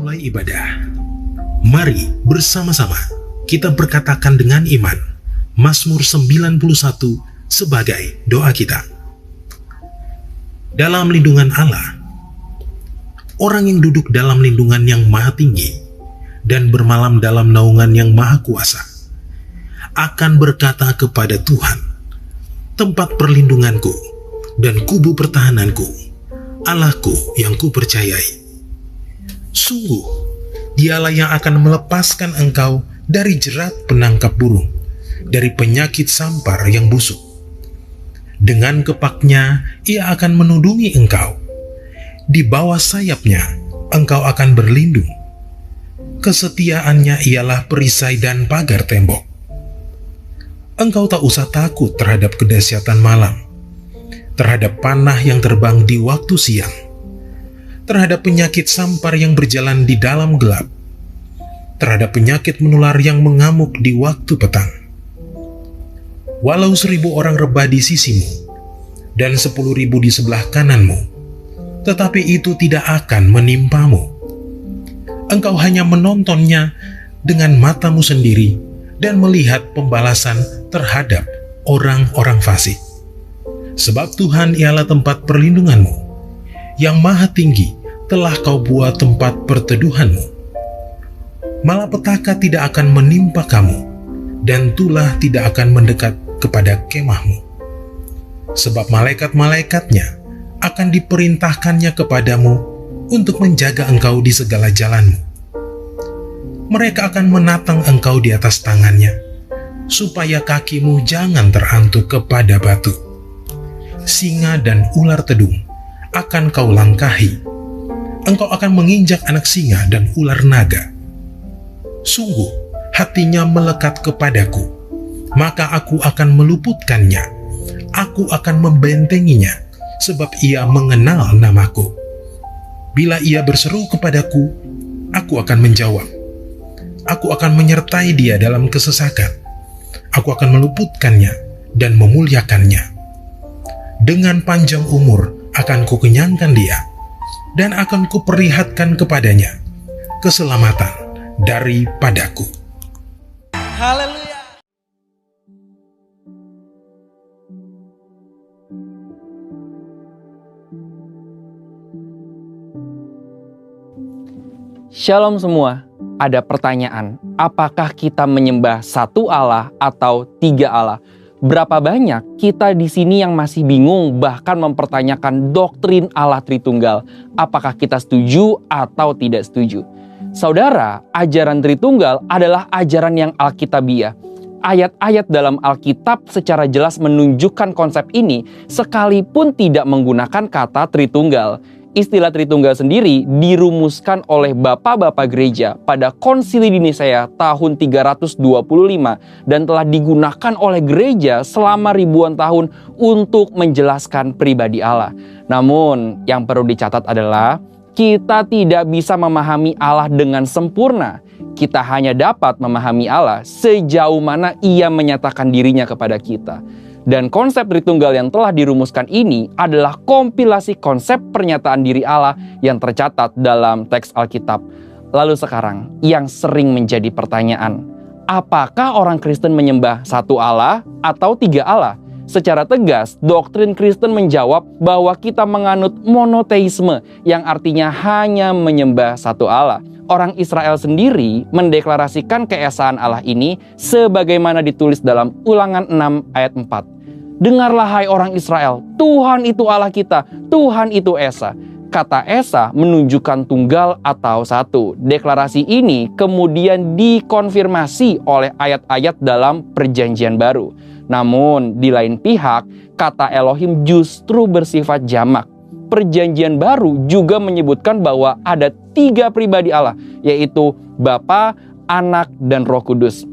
memulai ibadah, mari bersama-sama kita berkatakan dengan iman Mazmur 91 sebagai doa kita. Dalam lindungan Allah, orang yang duduk dalam lindungan yang maha tinggi dan bermalam dalam naungan yang maha kuasa akan berkata kepada Tuhan, tempat perlindunganku dan kubu pertahananku, Allahku yang kupercayai. Sungguh, dialah yang akan melepaskan engkau dari jerat penangkap burung, dari penyakit sampar yang busuk. Dengan kepaknya, ia akan menudungi engkau. Di bawah sayapnya, engkau akan berlindung. Kesetiaannya ialah perisai dan pagar tembok. Engkau tak usah takut terhadap kedahsyatan malam, terhadap panah yang terbang di waktu siang, terhadap penyakit sampar yang berjalan di dalam gelap, terhadap penyakit menular yang mengamuk di waktu petang. Walau 1.000 orang rebah di sisimu dan 10.000 di sebelah kananmu, tetapi itu tidak akan menimpamu. Engkau hanya menontonnya dengan matamu sendiri dan melihat pembalasan terhadap orang-orang fasik. Sebab Tuhan ialah tempat perlindunganmu, yang maha tinggi telah kau buat tempat perteduhanmu. Malapetaka tidak akan menimpa kamu, dan tulah tidak akan mendekat kepada kemahmu. Sebab malaikat-malaikatnya akan diperintahkannya kepadamu untuk menjaga engkau di segala jalanmu. Mereka akan menatang engkau di atas tangannya, supaya kakimu jangan terantuk kepada batu. Singa dan ular tedung akan kau langkahi. Engkau akan menginjak anak singa dan ular naga. Sungguh, hatinya melekat kepadaku, maka aku akan meluputkannya. Aku akan membentenginya, sebab ia mengenal namaku. Bila ia berseru kepadaku, aku akan menjawab. Aku akan menyertai dia dalam kesesakan. Aku akan meluputkannya dan memuliakannya. Dengan panjang umur akan kukenyangkan dia, dan akan kuperlihatkan kepadanya keselamatan daripadaku. Haleluya. Shalom semua. Ada pertanyaan, apakah kita menyembah satu Allah atau tiga Allah? Berapa banyak kita di sini yang masih bingung bahkan mempertanyakan doktrin Allah Tritunggal? Apakah kita setuju atau tidak setuju? Saudara, ajaran Tritunggal adalah ajaran yang alkitabiah. Ayat-ayat dalam Alkitab secara jelas menunjukkan konsep ini sekalipun tidak menggunakan kata Tritunggal. Istilah Tritunggal sendiri dirumuskan oleh bapak-bapak gereja pada Konsili di Nisea tahun 325 dan telah digunakan oleh gereja selama ribuan tahun untuk menjelaskan pribadi Allah. Namun, yang perlu dicatat adalah kita tidak bisa memahami Allah dengan sempurna. Kita hanya dapat memahami Allah sejauh mana Ia menyatakan dirinya kepada kita. Dan konsep Tritunggal yang telah dirumuskan ini adalah kompilasi konsep pernyataan diri Allah yang tercatat dalam teks Alkitab. Lalu sekarang, yang sering menjadi pertanyaan, apakah orang Kristen menyembah satu Allah atau tiga Allah? Secara tegas, doktrin Kristen menjawab bahwa kita menganut monoteisme yang artinya hanya menyembah satu Allah. Orang Israel sendiri mendeklarasikan keesaan Allah ini sebagaimana ditulis dalam Ulangan 6 ayat 4. Dengarlah hai orang Israel, Tuhan itu Allah kita, Tuhan itu Esa. Kata Esa menunjukkan tunggal atau satu. Deklarasi ini kemudian dikonfirmasi oleh ayat-ayat dalam Perjanjian Baru. Namun di lain pihak, kata Elohim justru bersifat jamak. Perjanjian Baru juga menyebutkan bahwa ada 3 pribadi Allah, yaitu Bapa, Anak, dan Roh Kudus.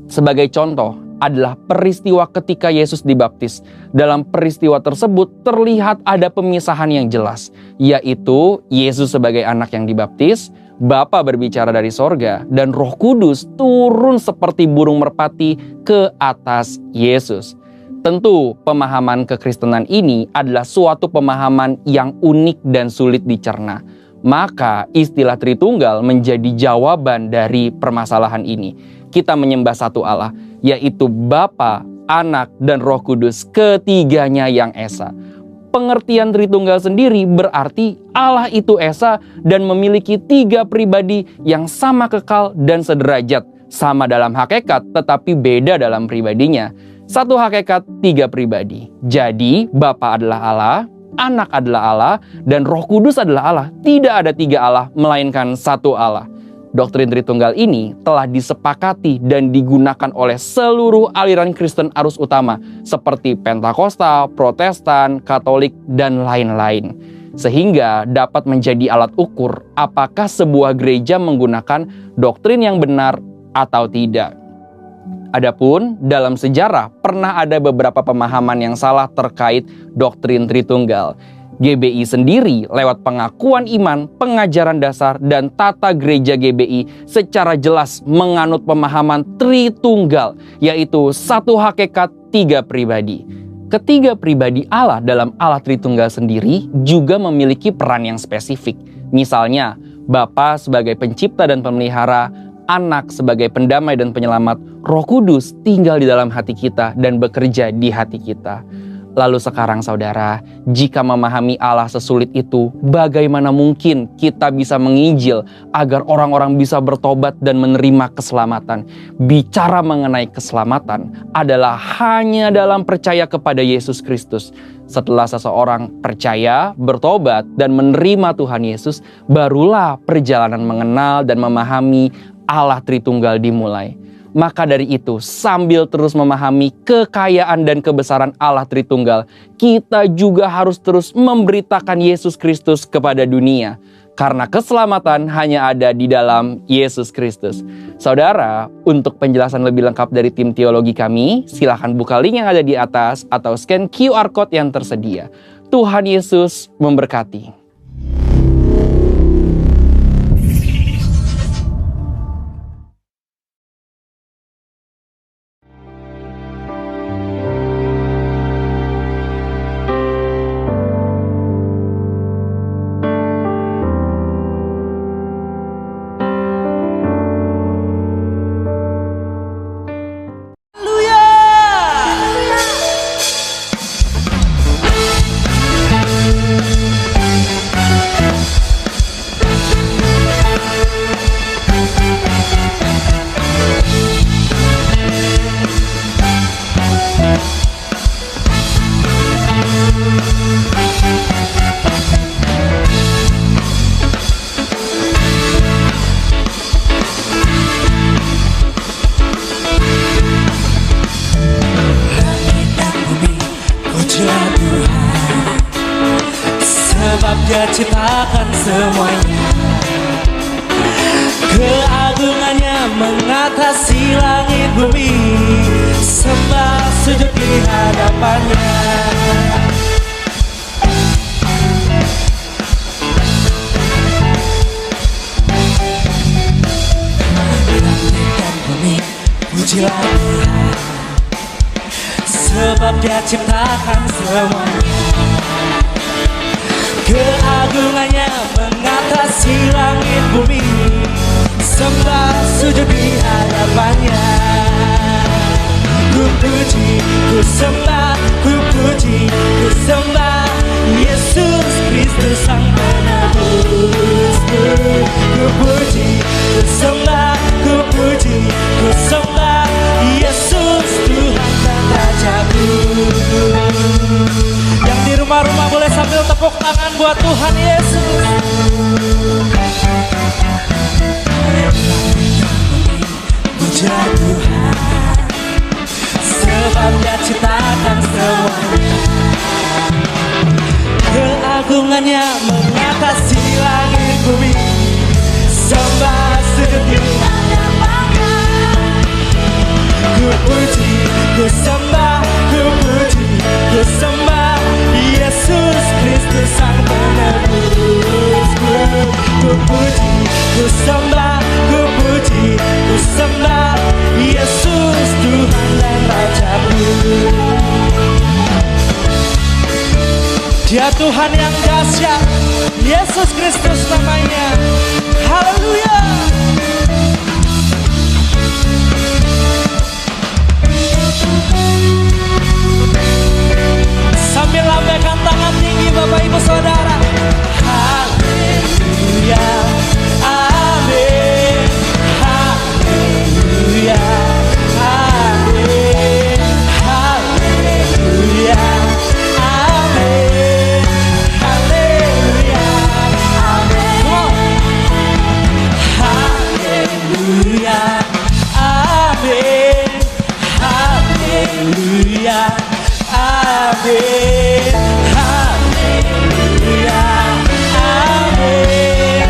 Sebagai contoh adalah peristiwa ketika Yesus dibaptis. Dalam peristiwa tersebut terlihat ada pemisahan yang jelas, yaitu Yesus sebagai anak yang dibaptis, Bapa berbicara dari sorga, dan Roh Kudus turun seperti burung merpati ke atas Yesus. Tentu pemahaman kekristenan ini adalah suatu pemahaman yang unik dan sulit dicerna. Maka istilah Tritunggal menjadi jawaban dari permasalahan ini. Kita menyembah satu Allah, yaitu Bapa, Anak, dan Roh Kudus, ketiganya yang esa. Pengertian Tritunggal sendiri berarti Allah itu esa dan memiliki 3 pribadi yang sama kekal dan sederajat, sama dalam hakikat tetapi beda dalam pribadinya. Satu hakikat, 3 pribadi. Jadi Bapa adalah Allah, Anak adalah Allah, dan Roh Kudus adalah Allah. Tidak ada 3 Allah, melainkan satu Allah. Doktrin Tritunggal ini telah disepakati dan digunakan oleh seluruh aliran Kristen arus utama seperti Pentakosta, Protestan, Katolik, dan lain-lain. Sehingga dapat menjadi alat ukur apakah sebuah gereja menggunakan doktrin yang benar atau tidak. Adapun dalam sejarah pernah ada beberapa pemahaman yang salah terkait doktrin Tritunggal. GBI sendiri lewat pengakuan iman, pengajaran dasar, dan tata gereja GBI secara jelas menganut pemahaman Tritunggal, yaitu satu hakikat, 3 pribadi. Ketiga pribadi Allah dalam Allah Tritunggal sendiri juga memiliki peran yang spesifik. Misalnya, Bapa sebagai pencipta dan pemelihara, Anak sebagai pendamai dan penyelamat, Roh Kudus tinggal di dalam hati kita dan bekerja di hati kita. Lalu sekarang saudara, jika memahami Allah sesulit itu, bagaimana mungkin kita bisa menginjil agar orang-orang bisa bertobat dan menerima keselamatan? Bicara mengenai keselamatan adalah hanya dalam percaya kepada Yesus Kristus. Setelah seseorang percaya, bertobat, dan menerima Tuhan Yesus, barulah perjalanan mengenal dan memahami Allah Tritunggal dimulai. Maka dari itu, sambil terus memahami kekayaan dan kebesaran Allah Tritunggal, kita juga harus terus memberitakan Yesus Kristus kepada dunia. Karena keselamatan hanya ada di dalam Yesus Kristus. Saudara, untuk penjelasan lebih lengkap dari tim teologi kami, silakan buka link yang ada di atas atau scan QR Code yang tersedia. Tuhan Yesus memberkati. Dia ciptakan semuanya, keagungannya mengatasi langit bumi, sembah sujud di hadapannya. Langit dan bumi, pujilah Tuhan, sebab Dia ciptakan semuanya. Keagungannya mengatasi langit bumi, sembah sujud di hadapannya. Ku puji, ku sembah, ku puji, ku sembah Yesus Kristus Sang Penebusku. Ku puji, ku sembah, ku puji, ku sembah Yesus Tuhan dan Rajaku. Yang di rumah-rumah boleh sambil tepuk tangan buat Tuhan Yesus. Puja Tuhan, sebab Dia ciptakan semuanya. Keagungannya mengatasi langit bumi, sembah sujud di hadapannya. Ku puji, ku sembah, ku puji, ku sembah Yesus Kristus Sang Penebusku. Ku puji, ku sembah, ku puji, ku sembah Yesus Tuhan dan Rajaku. Dia Tuhan yang dahsyat, Yesus Kristus namanya. Haleluya. Sambil lambaikan tangan tinggi Bapak Ibu Saudara. Haleluya. Amin. Haleluya. Amin. Haleluya. Amin. Haleluya. Amin. Haleluya. Amin. Haleluya. Amin. Haleluya. Amin.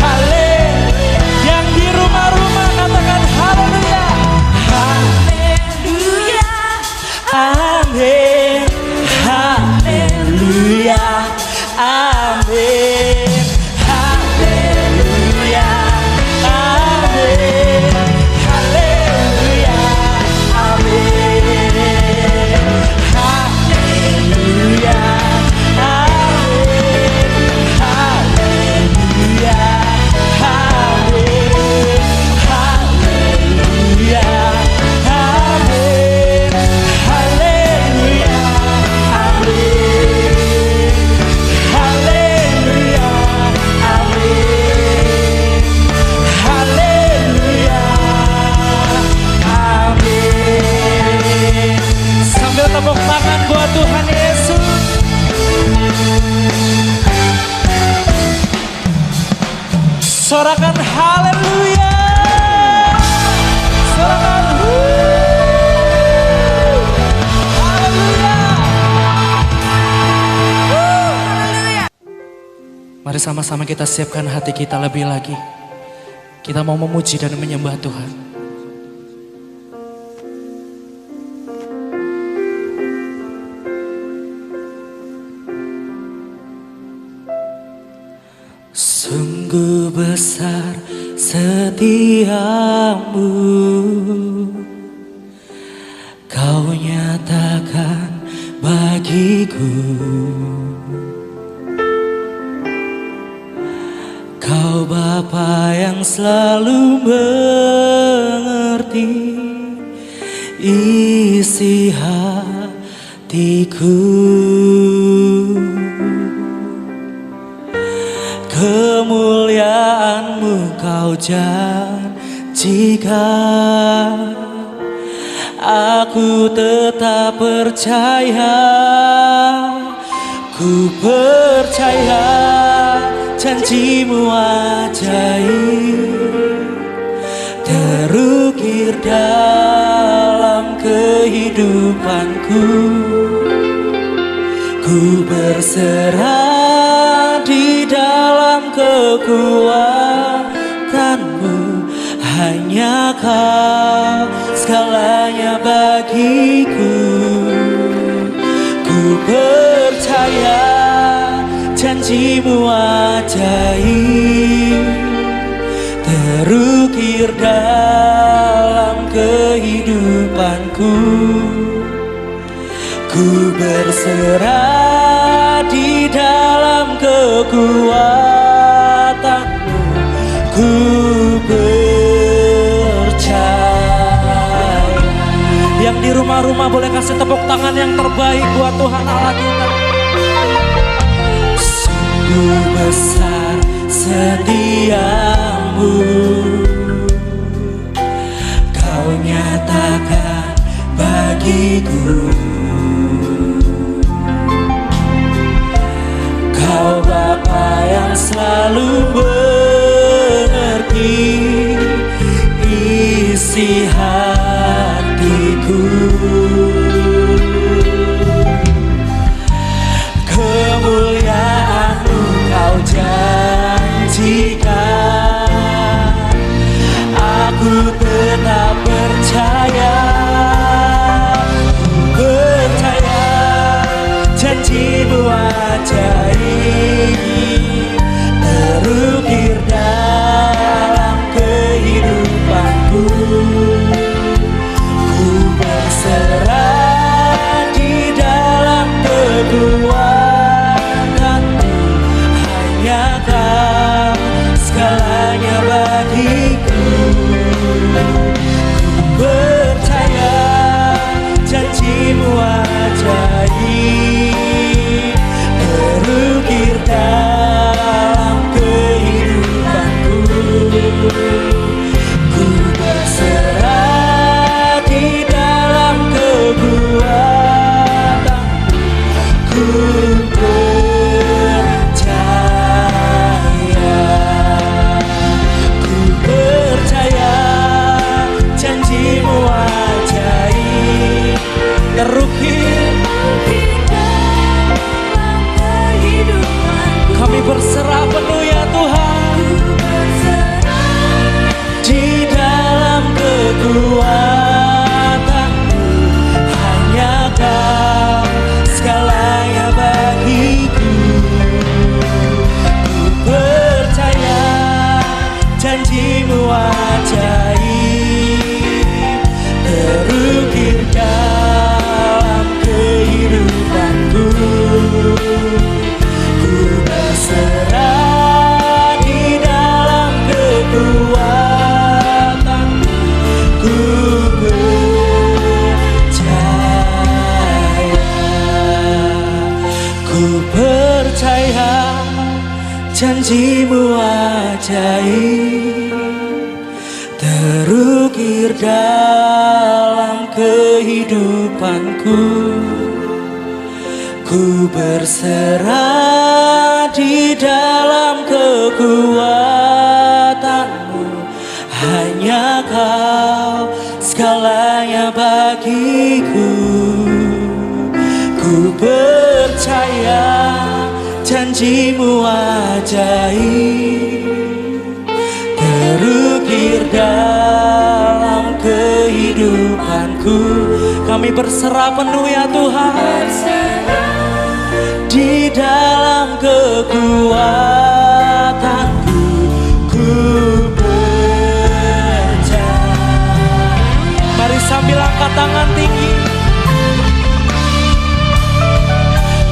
Haleluya. Yang di rumah-rumah katakan haleluya. Haleluya. Amin. Haleluya. Amin. Haleluya. Amin. Haleluya. Amin. Haleluya. Amin. Haleluya. Amin. Haleluya. Amin. Haleluya. Amin. Haleluya. Amin. Haleluya. Amin. Sambil tepuk tangan buat Tuhan Yesus. Sorakan haleluya. Sorakan haleluya. Mari sama-sama kita siapkan hati kita lebih lagi. Kita mau memuji dan menyembah Tuhan. Sungguh besar setiamu, Kau nyatakan bagiku. Kau Bapa yang selalu mengerti isi hatiku. Kemuliaan-Mu Kau janjikan, aku tetap percaya. Ku percaya janji-Mu ajaib terukir dalam kehidupanku. Ku berserah di dalam kekuatan-Mu, hanya Kau segalanya bagiku. Ku percaya janji-Mu ajaib terukir dalam kehidupanku. Ku berserah di dalam kekuatan-Mu. Ku percaya. Yang di rumah-rumah boleh kasih tepuk tangan yang terbaik buat Tuhan Allah kita. Sungguh besar setiamu, Kau nyatakan bagiku. Kau Bapa yang selalu mengerti isi hatiku. Kemuliaan-Mu Kau janjikan, aku tetap percaya. Ku percaya janji-Mu ajaib terukir dalam kehidupanku. Ku berserah di dalam kekuatan-Mu, hanya segalanya bagiku. Ku percaya janjimu ajaib, terukir dalam kehidupanku. Ku berserah di dalam kekuatan. Ku percaya janjimu ajaib, terukir dalam kehidupanku. Kami berserah penuh ya Tuhan, di dalam kekuatan-Mu. Hanya Kau segalanya bagiku. Ku percaya janjimu ajaib, terukir dalam kehidupanku. Ku berserah di dalam kekuatan. Ku percaya janjimu ajaib, terukir dalam kehidupanku. Ku berserah di dalam kekuatan-Mu. Hanya Kau segalanya bagiku. Ku percaya janjimu ajaib, terukir dalam kehidupanku. Kami berserah penuh ya Tuhan, di dalam kekuatan-Ku. Ku percaya. Mari sambil angkat tangan tinggi.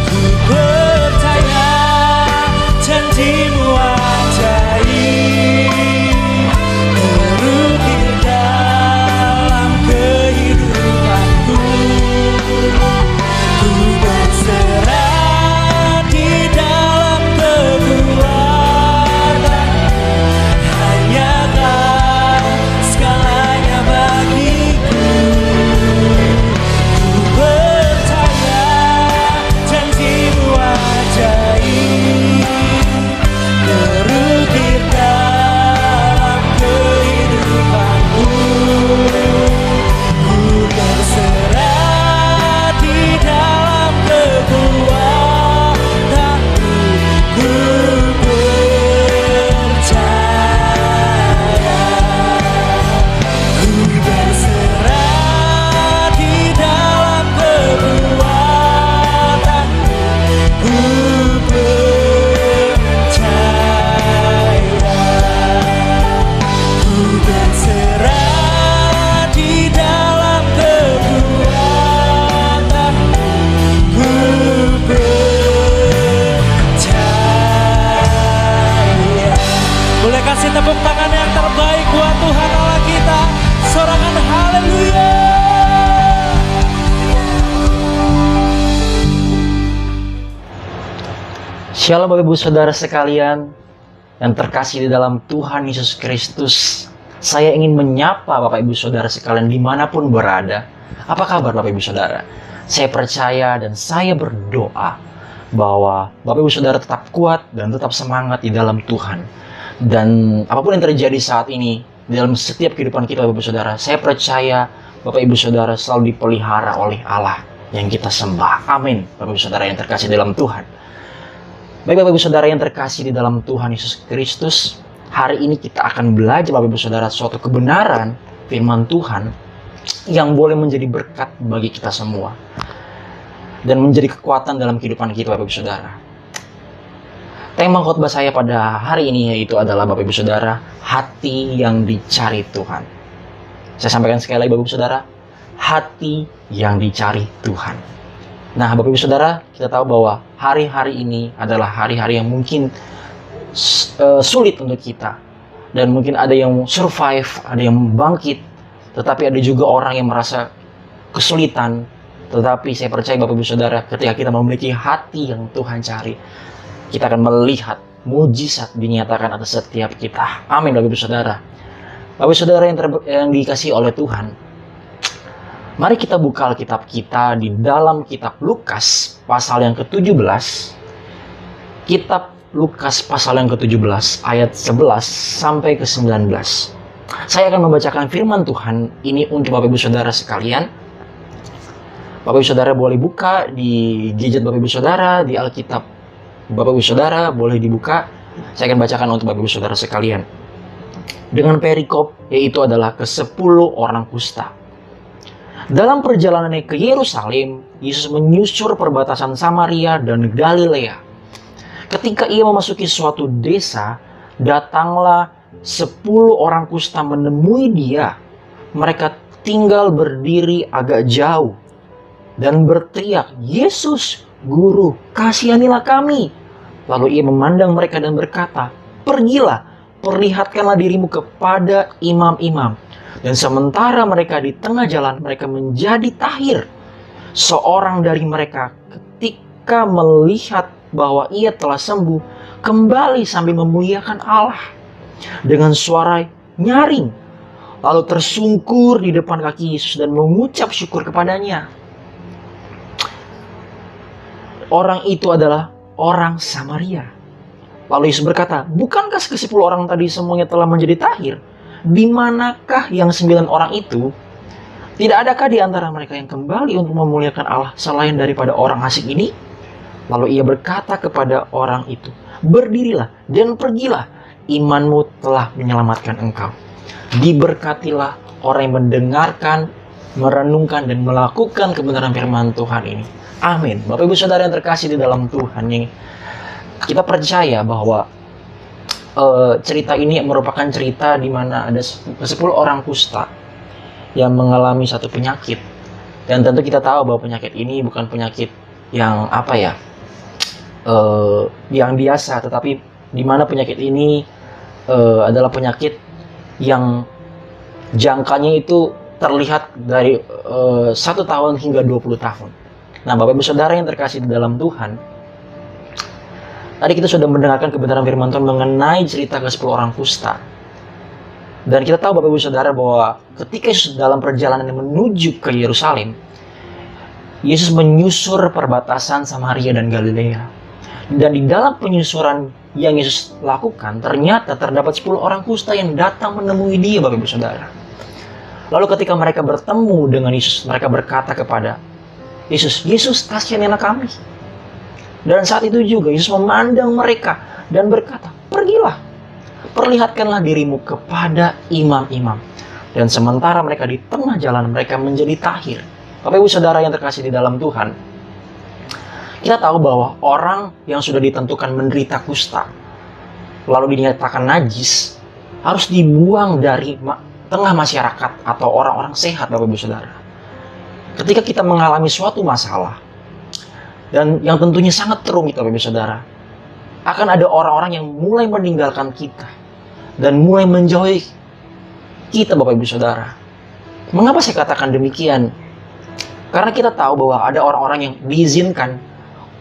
Ku percaya janjimu ajaib, terukir dalam kehidupanku. Ku berserah di dalam kekuatan. Hanya Kau segalanya bagiku. Ku percaya janjimu ajaib, terukir dalam kehidupanku. Ku berserah di dalam kekuatan-Mu. Ku percaya. Ku berserah di dalam kekuatan-Mu. Ku percaya. Ku berserah di dalam kekuatan-Mu. Ku percaya. Boleh kasih tepuk tangan yang terbaik buat Tuhan Allah kita. Sorangan haleluya. Shalom Bapak Ibu Saudara sekalian yang terkasih di dalam Tuhan Yesus Kristus. Saya ingin menyapa Bapak Ibu Saudara sekalian dimanapun berada. Apa kabar Bapak Ibu Saudara? Saya percaya dan saya berdoa bahwa Bapak Ibu Saudara tetap kuat dan tetap semangat di dalam Tuhan. Dan apapun yang terjadi saat ini di dalam setiap kehidupan kita Bapak Ibu Saudara, saya percaya Bapak Ibu Saudara selalu dipelihara oleh Allah yang kita sembah. Amin Bapak Ibu Saudara yang terkasih dalam Tuhan. Baik Bapak Ibu Saudara yang terkasih di dalam Tuhan Yesus Kristus, hari ini kita akan belajar Bapak Ibu Saudara suatu kebenaran firman Tuhan yang boleh menjadi berkat bagi kita semua dan menjadi kekuatan dalam kehidupan kita Bapak Ibu Saudara. Tema khotbah saya pada hari ini yaitu adalah Bapak Ibu Saudara, hati yang dicari Tuhan. Saya sampaikan sekali lagi Bapak Ibu Saudara, hati yang dicari Tuhan. Nah Bapak Ibu Saudara, kita tahu bahwa hari-hari ini adalah hari-hari yang mungkin sulit untuk kita. Dan mungkin ada yang survive, ada yang bangkit. Tetapi ada juga orang yang merasa kesulitan. Tetapi saya percaya Bapak Ibu Saudara, ketika kita memiliki hati yang Tuhan cari, kita akan melihat mujizat dinyatakan atas setiap kita. Amin Bapak Ibu Saudara. Bapak Ibu Saudara yang dikasihi oleh Tuhan, mari kita buka Alkitab kita di dalam kitab Lukas pasal yang ke-17. Kitab Lukas pasal yang ke-17 ayat 11 sampai ke-19. Saya akan membacakan firman Tuhan ini untuk Bapak Ibu Saudara sekalian. Bapak Ibu Saudara boleh buka di gadget Bapak Ibu Saudara, di Alkitab Bapak Ibu Saudara boleh dibuka. Saya akan bacakan untuk Bapak Ibu Saudara sekalian. Dengan perikop, yaitu adalah ke-10 orang kusta. Dalam perjalanannya ke Yerusalem, Yesus menyusur perbatasan Samaria dan Galilea. Ketika ia memasuki suatu desa, datanglah 10 orang kusta menemui dia. Mereka tinggal berdiri agak jauh dan berteriak, "Yesus, Guru, kasihanilah kami." Lalu ia memandang mereka dan berkata, "Pergilah, perlihatkanlah dirimu kepada imam-imam." Dan sementara mereka di tengah jalan, mereka menjadi tahir. Seorang dari mereka ketika melihat bahwa ia telah sembuh, kembali sambil memuliakan Allah dengan suara nyaring, lalu tersungkur di depan kaki Yesus dan mengucap syukur kepadanya. Orang itu adalah orang Samaria. Lalu Yesus berkata, "Bukankah ke-10 orang tadi semuanya telah menjadi tahir? Di manakah yang 9 orang itu? Tidak adakah di antara mereka yang kembali untuk memuliakan Allah selain daripada orang asing ini?" Lalu ia berkata kepada orang itu, "Berdirilah dan pergilah, imanmu telah menyelamatkan engkau." Diberkatilah orang yang mendengarkan, merenungkan, dan melakukan kebenaran firman Tuhan ini. Amin. Bapak Ibu Saudara yang terkasih di dalam Tuhan, ini kita percaya bahwa cerita ini merupakan cerita di mana ada 10 orang kusta yang mengalami satu penyakit. Dan tentu kita tahu bahwa penyakit ini bukan penyakit yang yang biasa, tetapi di mana penyakit ini adalah penyakit yang jangkanya itu terlihat dari 1 tahun hingga 20 tahun. Nah, Bapak Ibu Saudara yang terkasih di dalam Tuhan, tadi kita sudah mendengarkan kebenaran firman Tuhan mengenai cerita ke-10 orang kusta. Dan kita tahu Bapak Ibu Saudara bahwa ketika Yesus dalam perjalanan menuju ke Yerusalem, Yesus menyusur perbatasan Samaria dan Galilea. Dan di dalam penyusuran yang Yesus lakukan, ternyata terdapat 10 orang kusta yang datang menemui dia, Bapak Ibu Saudara. Lalu ketika mereka bertemu dengan Yesus, mereka berkata kepada Yesus, "Yesus, kasihanilah kami." Dan saat itu juga Yesus memandang mereka dan berkata, "Pergilah, perlihatkanlah dirimu kepada imam-imam." Dan sementara mereka di tengah jalan, mereka menjadi tahir. Bapak Ibu Saudara yang terkasih di dalam Tuhan, kita tahu bahwa orang yang sudah ditentukan menderita kusta, lalu dinyatakan najis, harus dibuang dari tengah masyarakat atau orang-orang sehat, Bapak Ibu Saudara. Ketika kita mengalami suatu masalah, dan yang tentunya sangat rumit, Bapak Ibu Saudara, akan ada orang-orang yang mulai meninggalkan kita dan mulai menjauhi kita, Bapak Ibu Saudara. Mengapa saya katakan demikian? Karena kita tahu bahwa ada orang-orang yang diizinkan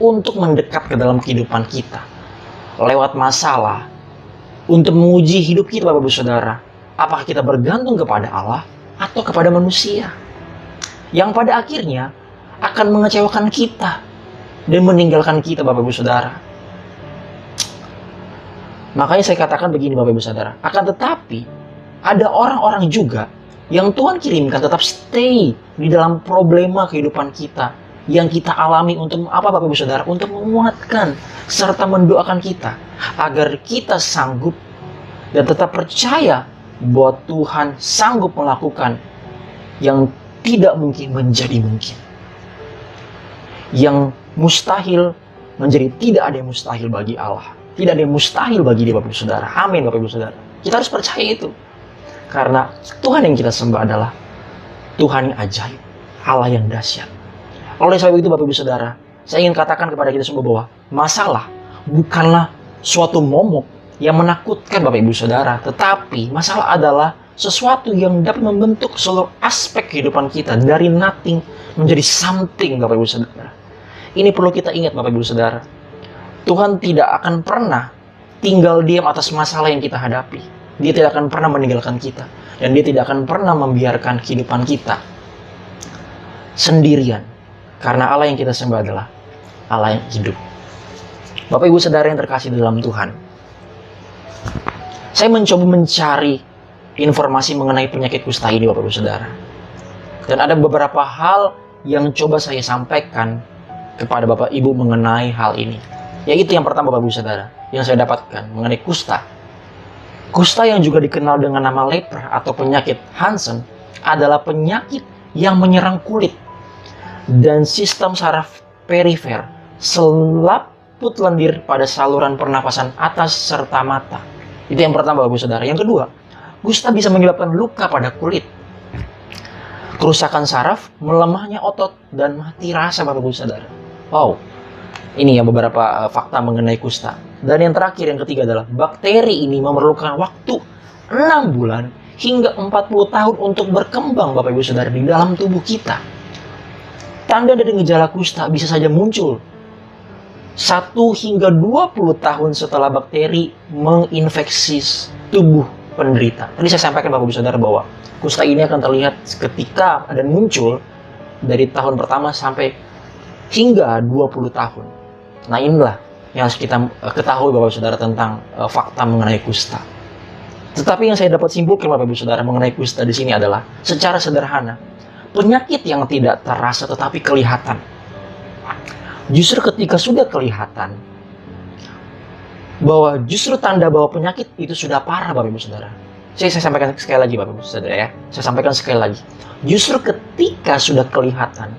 untuk mendekat ke dalam kehidupan kita lewat masalah, untuk menguji hidup kita, Bapak Ibu Saudara. Apakah kita bergantung kepada Allah atau kepada manusia, yang pada akhirnya akan mengecewakan kita dan meninggalkan kita, Bapak Ibu Saudara. Makanya saya katakan begini, Bapak Ibu Saudara, akan tetapi ada orang-orang juga yang Tuhan kirimkan tetap stay di dalam problema kehidupan kita yang kita alami. Untuk apa, Bapak Ibu Saudara? Untuk menguatkan serta mendoakan kita agar kita sanggup dan tetap percaya bahwa Tuhan sanggup melakukan yang tidak mungkin menjadi mungkin, yang mustahil menjadi tidak ada yang mustahil bagi Allah. Tidak ada yang mustahil bagi dia, Bapak Ibu Saudara. Amin, Bapak Ibu Saudara. Kita harus percaya itu. Karena Tuhan yang kita sembah adalah Tuhan yang ajaib, Allah yang dahsyat. Oleh sebab itu, Bapak Ibu Saudara, saya ingin katakan kepada kita semua bahwa masalah bukanlah suatu momok yang menakutkan Bapak Ibu Saudara. Tetapi masalah adalah sesuatu yang dapat membentuk seluruh aspek kehidupan kita dari nothing menjadi something Bapak Ibu Saudara. Ini perlu kita ingat Bapak Ibu Saudara. Tuhan tidak akan pernah tinggal diam atas masalah yang kita hadapi. Dia tidak akan pernah meninggalkan kita. Dan dia tidak akan pernah membiarkan kehidupan kita sendirian. Karena Allah yang kita sembah adalah Allah yang hidup. Bapak Ibu Saudara yang terkasih dalam Tuhan, saya mencoba mencari informasi mengenai penyakit kusta ini Bapak Ibu Saudara. Dan ada beberapa hal yang coba saya sampaikan kepada Bapak Ibu mengenai hal ini. Yaitu yang pertama Bapak Ibu Saudara, yang saya dapatkan mengenai kusta. Kusta yang juga dikenal dengan nama lepra atau penyakit Hansen adalah penyakit yang menyerang kulit dan sistem saraf perifer, selaput lendir pada saluran pernapasan atas serta mata. Itu yang pertama Bapak Ibu Saudara. Yang kedua, kusta bisa menyebabkan luka pada kulit, kerusakan saraf, melemahnya otot, dan mati rasa Bapak Ibu Saudara. Wow, ini ya beberapa fakta mengenai kusta. Dan yang terakhir, yang ketiga adalah bakteri ini memerlukan waktu 6 bulan hingga 40 tahun untuk berkembang Bapak Ibu Saudara di dalam tubuh kita. Tanda dari gejala kusta bisa saja muncul 1 hingga 20 tahun setelah bakteri menginfeksi tubuh penderita. Tadi saya sampaikan Bapak Ibu Saudara bahwa kusta ini akan terlihat ketika dan muncul dari tahun pertama sampai hingga 20 tahun. Nah, inilah yang harus kita ketahui Bapak Ibu Saudara tentang fakta mengenai kusta. Tetapi yang saya dapat simpulkan Bapak Ibu Saudara mengenai kusta di sini adalah secara sederhana, penyakit yang tidak terasa tetapi kelihatan. Justru ketika sudah kelihatan bahwa justru tanda bahwa penyakit itu sudah parah Bapak Ibu Saudara. Saya sampaikan sekali lagi Bapak Ibu Saudara ya. Saya sampaikan sekali lagi. Justru ketika sudah kelihatan,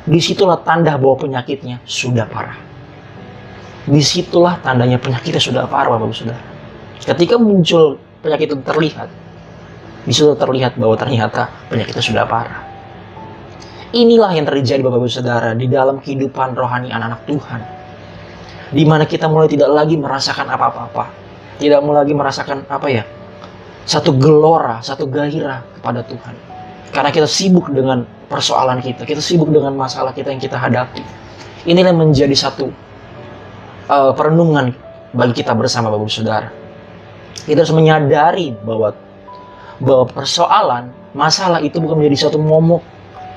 disitulah tanda bahwa penyakitnya sudah parah. Disitulah tandanya penyakitnya sudah parah Bapak Ibu Saudara. Ketika muncul penyakit itu terlihat, disitu terlihat bahwa ternyata penyakitnya sudah parah. Inilah yang terjadi Bapak Ibu Saudara di dalam kehidupan rohani anak-anak Tuhan, di mana kita mulai tidak lagi merasakan apa-apa, tidak mulai lagi merasakan satu gelora, satu gairah kepada Tuhan, karena kita sibuk dengan persoalan kita sibuk dengan masalah kita yang kita hadapi. Inilah yang menjadi satu perenungan bagi kita bersama Bapak Ibu Saudara. Kita harus menyadari bahwa persoalan, masalah itu bukan menjadi satu momok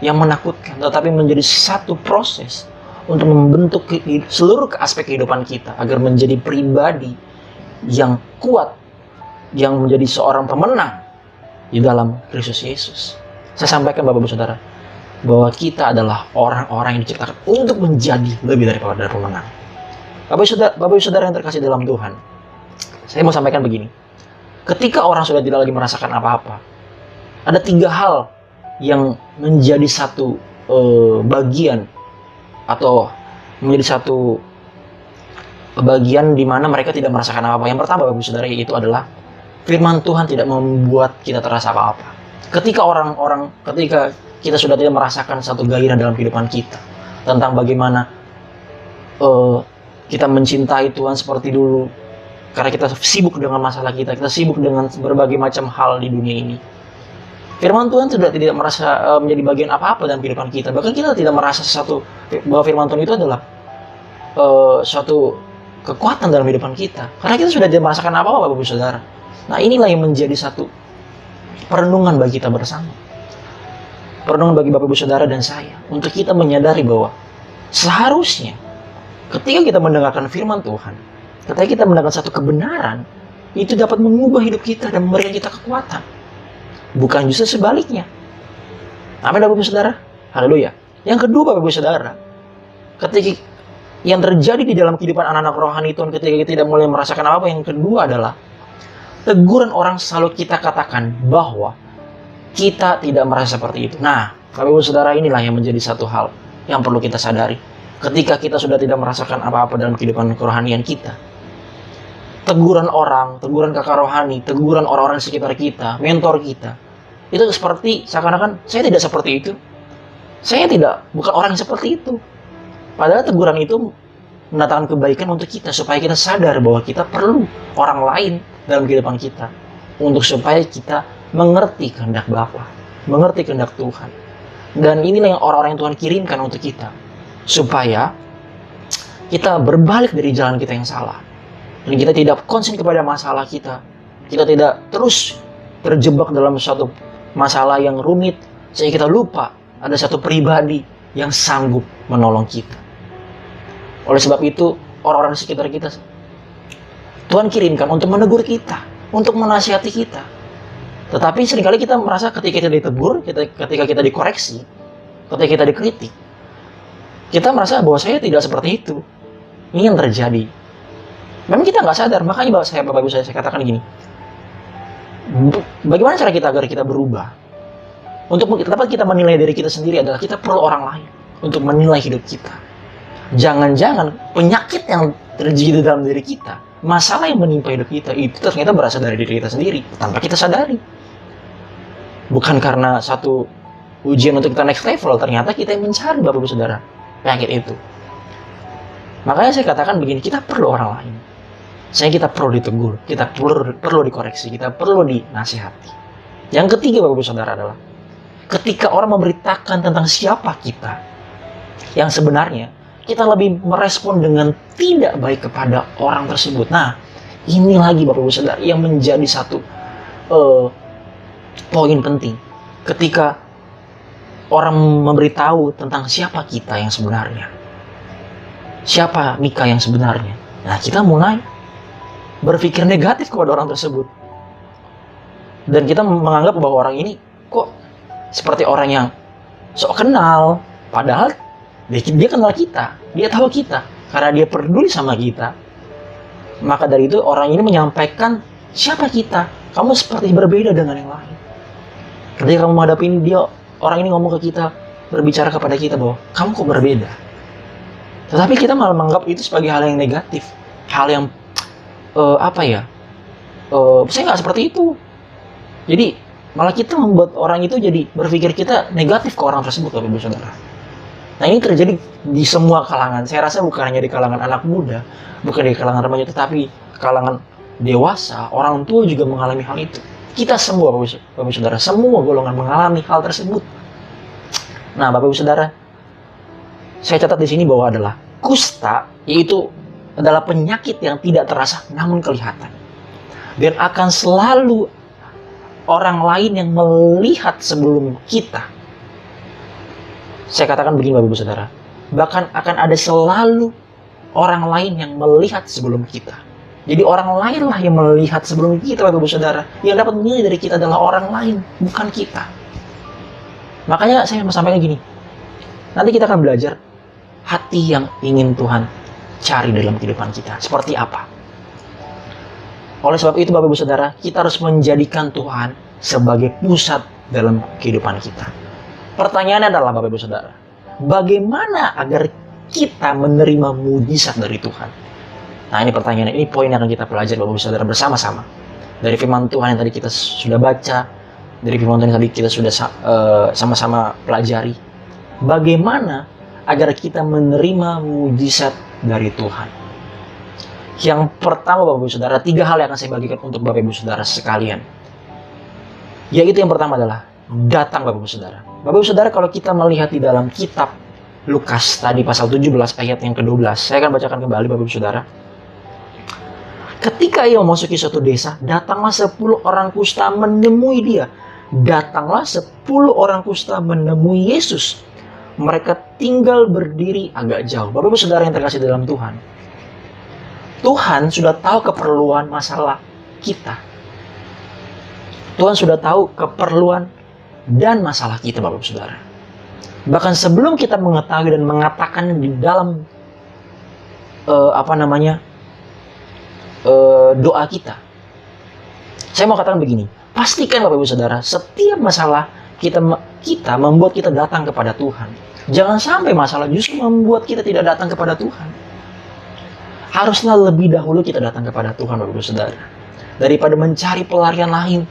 yang menakutkan, tetapi menjadi satu proses untuk membentuk seluruh aspek kehidupan kita agar menjadi pribadi yang kuat, yang menjadi seorang pemenang di dalam Kristus Yesus. Saya sampaikan Bapak Ibu Saudara bahwa kita adalah orang-orang yang diciptakan untuk menjadi lebih daripada pemenang. Bapak Ibu Saudara yang terkasih dalam Tuhan, saya mau sampaikan begini. Ketika orang sudah tidak lagi merasakan apa-apa, ada 3 hal yang menjadi satu bagian atau menjadi satu bagian di mana mereka tidak merasakan apa-apa. Yang pertama Bapak Ibu Saudara yaitu adalah firman Tuhan tidak membuat kita terasa apa-apa. Ketika kita sudah tidak merasakan satu gairah dalam kehidupan kita tentang bagaimana kita mencintai Tuhan seperti dulu, karena kita sibuk dengan masalah kita sibuk dengan berbagai macam hal di dunia ini. Firman Tuhan sudah tidak merasa menjadi bagian apa-apa dalam kehidupan kita. Bahkan kita tidak merasa bahwa firman Tuhan itu adalah suatu kekuatan dalam kehidupan kita, karena kita sudah tidak merasakan apa-apa Bapak Ibu Saudara. Nah, inilah yang menjadi satu perenungan bagi kita bersama. Perenungan bagi Bapak Ibu Saudara dan saya, untuk kita menyadari bahwa seharusnya ketika kita mendengarkan firman Tuhan, ketika kita mendengarkan satu kebenaran, itu dapat mengubah hidup kita dan memberikan kita kekuatan. Bukan justru sebaliknya. Amin Bapak Ibu Saudara. Haleluya. Yang kedua Bapak Ibu Saudara, ketika yang terjadi di dalam kehidupan anak-anak rohani Tuhan ketika kita tidak mulai merasakan apa, yang kedua adalah teguran orang selalu kita katakan bahwa kita tidak merasa seperti itu. Nah, Bapak Ibu Saudara, inilah yang menjadi satu hal yang perlu kita sadari. Ketika kita sudah tidak merasakan apa-apa dalam kehidupan kerohanian kita, teguran orang, teguran kakak rohani, teguran orang-orang di sekitar kita, mentor kita, itu seperti seakan-akan saya tidak seperti itu. Saya bukan orang yang seperti itu. Padahal teguran itu mendatangkan kebaikan untuk kita, supaya kita sadar bahwa kita perlu orang lain dalam kehidupan kita, untuk supaya kita mengerti kehendak Bapa, mengerti kehendak Tuhan. Dan inilah yang orang-orang yang Tuhan kirimkan untuk kita, supaya kita berbalik dari jalan kita yang salah, dan kita tidak konsen kepada masalah kita. Kita tidak terus terjebak dalam suatu masalah yang rumit, sehingga kita lupa ada satu pribadi yang sanggup menolong kita. Oleh sebab itu, orang-orang di sekitar kita Tuhan kirimkan untuk menegur kita, untuk menasihati kita. Tetapi seringkali kita merasa ketika kita ditegur, ketika kita dikoreksi, ketika kita dikritik, kita merasa bahwa saya tidak seperti itu. Ini yang terjadi. Memang kita nggak sadar, makanya Bapak Ibu saya katakan gini. Bagaimana cara kita agar kita berubah? Untuk dapat kita menilai diri kita sendiri adalah kita perlu orang lain untuk menilai hidup kita. Jangan-jangan penyakit yang terjadi dalam diri kita, masalah yang menimpa hidup kita, itu ternyata berasal dari diri kita sendiri tanpa kita sadari. Bukan karena satu ujian untuk kita next level, ternyata kita yang mencari, Bapak Ibu Saudara, penyakit itu. Makanya saya katakan begini, kita perlu orang lain. Kita perlu ditegur, kita perlu dikoreksi, kita perlu dinasihati. Yang ketiga, Bapak Ibu Saudara, adalah ketika orang memberitakan tentang siapa kita yang sebenarnya, kita lebih merespon dengan tidak baik kepada orang tersebut. Nah, ini lagi Bapak Ibu Saudara yang menjadi satu poin penting. Ketika orang memberitahu tentang siapa kita yang sebenarnya, siapa Mika yang sebenarnya, nah kita mulai berpikir negatif kepada orang tersebut. Dan kita menganggap bahwa orang ini kok seperti orang yang sok kenal, padahal dia kenal kita, dia tahu kita, karena dia peduli sama kita. Maka dari itu orang ini menyampaikan siapa kita. Kamu seperti berbeda dengan yang lain. Ketika kamu menghadapi dia, orang ini ngomong ke kita, berbicara kepada kita bahwa kamu kok berbeda. Tetapi kita malah menganggap itu sebagai hal yang negatif, hal yang saya nggak seperti itu. Jadi malah kita membuat orang itu jadi berpikir kita negatif ke orang tersebut, Bapak Ibu Saudara. Nah, ini terjadi di semua kalangan. Saya rasa bukan hanya di kalangan anak muda, bukan di kalangan remaja, tetapi kalangan dewasa, orang tua juga mengalami hal itu. Kita semua, Bapak Ibu Saudara, semua golongan mengalami hal tersebut. Nah, Bapak Ibu Saudara, saya catat di sini bahwa adalah kusta, yaitu adalah penyakit yang tidak terasa namun kelihatan. Dan akan selalu orang lain yang melihat sebelum kita. Saya katakan begini Bapak Ibu Saudara, bahkan akan ada selalu orang lain yang melihat sebelum kita. Jadi orang lainlah yang melihat sebelum kita, Bapak Ibu Saudara. Yang dapat menilai dari kita adalah orang lain, bukan kita. Makanya saya mau sampaikan gini, nanti kita akan belajar hati yang ingin Tuhan cari dalam kehidupan kita seperti apa. Oleh sebab itu Bapak Ibu Saudara, kita harus menjadikan Tuhan sebagai pusat dalam kehidupan kita. Pertanyaannya adalah Bapak Ibu Saudara, bagaimana agar kita menerima mujizat dari Tuhan? Nah, ini pertanyaannya, ini poin yang akan kita pelajari Bapak Ibu Saudara bersama-sama. Dari firman Tuhan yang tadi kita sudah baca, dari firman Tuhan yang tadi kita sudah sama-sama pelajari. Bagaimana agar kita menerima mujizat dari Tuhan? Yang pertama Bapak Ibu Saudara, 3 hal yang akan saya bagikan untuk Bapak Ibu Saudara sekalian. Yaitu yang pertama adalah datang Bapak Ibu Saudara. Bapak Ibu Saudara, kalau kita melihat di dalam kitab Lukas tadi pasal 17 ayat yang ke-12, saya akan bacakan kembali Bapak Ibu Saudara. Ketika ia memasuki suatu desa, datanglah 10 orang kusta menemui dia. Datanglah 10 orang kusta menemui Yesus. Mereka tinggal berdiri agak jauh. Bapak Ibu Saudara yang terkasih dalam Tuhan, Tuhan sudah tahu keperluan masalah kita. Tuhan sudah tahu keperluan dan masalah kita, Bapak Ibu Saudara. Bahkan sebelum kita mengetahui dan mengatakan di dalam doa kita, saya mau katakan begini, pastikan Bapak Ibu Saudara, setiap masalah kita membuat kita datang kepada Tuhan. Jangan sampai masalah justru membuat kita tidak datang kepada Tuhan. Haruslah lebih dahulu kita datang kepada Tuhan, Bapak Ibu Saudara, daripada mencari pelarian lain.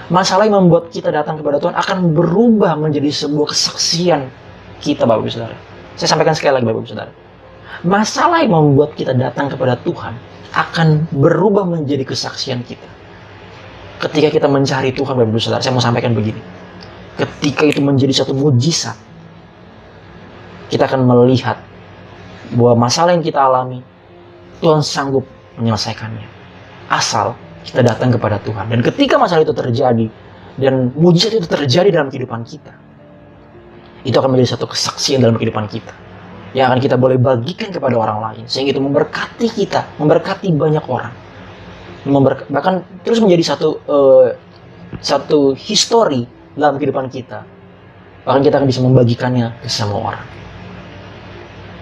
Masalah yang membuat kita datang kepada Tuhan akan berubah menjadi sebuah kesaksian kita, Bapak Ibu Saudara. Saya sampaikan sekali lagi, Bapak Ibu Saudara. Masalah yang membuat kita datang kepada Tuhan akan berubah menjadi kesaksian kita. Ketika kita mencari Tuhan, Bapak Ibu Saudara, saya mau sampaikan begini. Ketika itu menjadi satu mujizat, kita akan melihat bahwa masalah yang kita alami, Tuhan sanggup menyelesaikannya. Asal kita datang kepada Tuhan. Dan ketika masalah itu terjadi, dan mujizat itu terjadi dalam kehidupan kita, itu akan menjadi satu kesaksian dalam kehidupan kita, yang akan kita boleh bagikan kepada orang lain, sehingga itu memberkati kita, memberkati banyak orang, bahkan terus menjadi satu histori dalam kehidupan kita. Bahkan kita akan bisa membagikannya ke semua orang,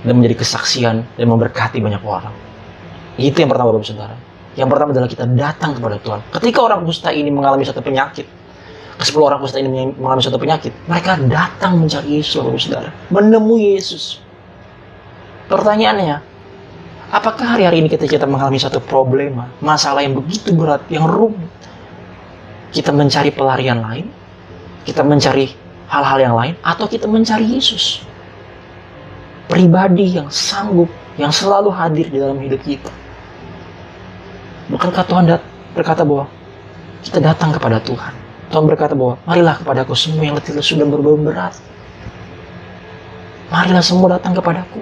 dan menjadi kesaksian dan memberkati banyak orang. Itu yang pertama, Bapak Saudara. Yang pertama adalah kita datang kepada Tuhan. Ketika orang kusta ini mengalami satu penyakit, ke-10 orang kusta ini mengalami satu penyakit, mereka datang mencari Yesus, Bapak Saudara, menemui Yesus. Pertanyaannya, apakah hari-hari ini ketika kita mengalami satu problema, masalah yang begitu berat, yang rumit, kita mencari pelarian lain, kita mencari hal-hal yang lain, atau kita mencari Yesus, pribadi yang sanggup, yang selalu hadir di dalam hidup kita? Bukankah Tuhan berkata bahwa kita datang kepada Tuhan? Tuhan berkata bahwa marilah kepadaku semua yang letih lesu dan berbeban berat. Marilah semua datang kepadaku,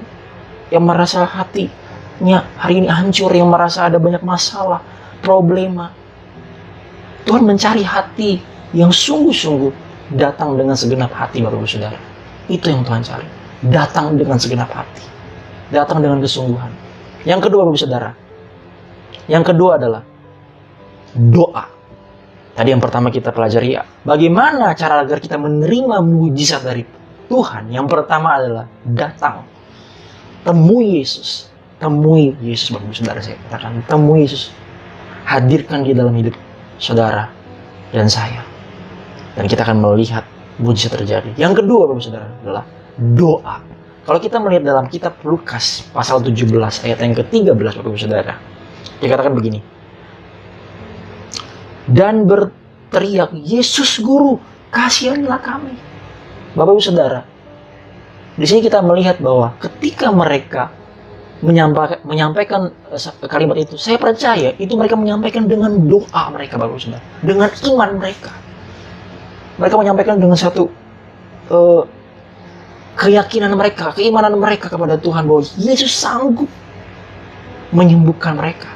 yang merasa hatinya hari ini hancur, yang merasa ada banyak masalah, problema. Tuhan mencari hati yang sungguh-sungguh datang dengan segenap hati, Bapak Ibu Saudara. Itu yang Tuhan cari. Datang dengan segenap hati. Datang dengan kesungguhan. Yang kedua, Bapak Ibu Saudara. Yang kedua adalah doa. Tadi yang pertama kita pelajari ya, bagaimana cara agar kita menerima mujizat dari Tuhan. Yang pertama adalah datang. Temui Yesus. Temui Yesus, Bapak Ibu Saudara, saya katakan. Temui Yesus. Hadirkan di dalam hidup saudara dan saya. Dan kita akan melihat mujizat terjadi. Yang kedua, Bapak Ibu Saudara, adalah doa. Kalau kita melihat dalam kitab Lukas pasal 17 ayat yang ke-13, Bapak Ibu Saudara, dikatakan begini. Dan berteriak, Yesus Guru, kasihanilah kami. Bapak Ibu Saudara, di sini kita melihat bahwa ketika mereka menyampaikan kalimat itu, saya percaya itu mereka menyampaikan dengan doa mereka, Bapak Ibu Saudara, dengan iman mereka. Mereka menyampaikan dengan satu keyakinan mereka, keimanan mereka kepada Tuhan bahwa Yesus sanggup menyembuhkan mereka,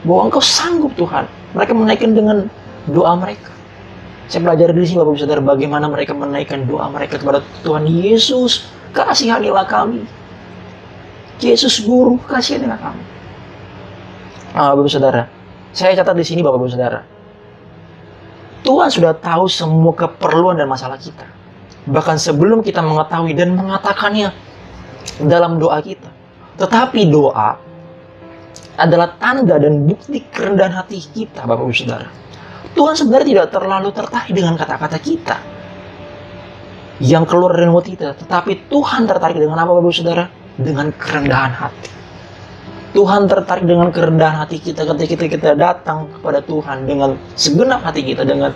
bahwa Engkau sanggup Tuhan. Mereka menaikkan dengan doa mereka. Saya belajar di sini, Bapak Ibu Saudara, bagaimana mereka menaikkan doa mereka kepada Tuhan. Yesus, kasihanilah kami. Yesus Guru, kasihanilah kami. Bapak Ibu Saudara, saya catat di sini, Bapak Ibu Saudara, Tuhan sudah tahu semua keperluan dan masalah kita. Bahkan sebelum kita mengetahui dan mengatakannya dalam doa kita. Tetapi doa adalah tanda dan bukti kerendahan hati kita, Bapak Ibu Saudara. Tuhan sebenarnya tidak terlalu tertarik dengan kata-kata kita yang keluar dari mulut kita. Tetapi Tuhan tertarik dengan apa, Bapak Ibu Saudara? Dengan kerendahan hati. Tuhan tertarik dengan kerendahan hati kita ketika kita datang kepada Tuhan dengan segenap hati kita, dengan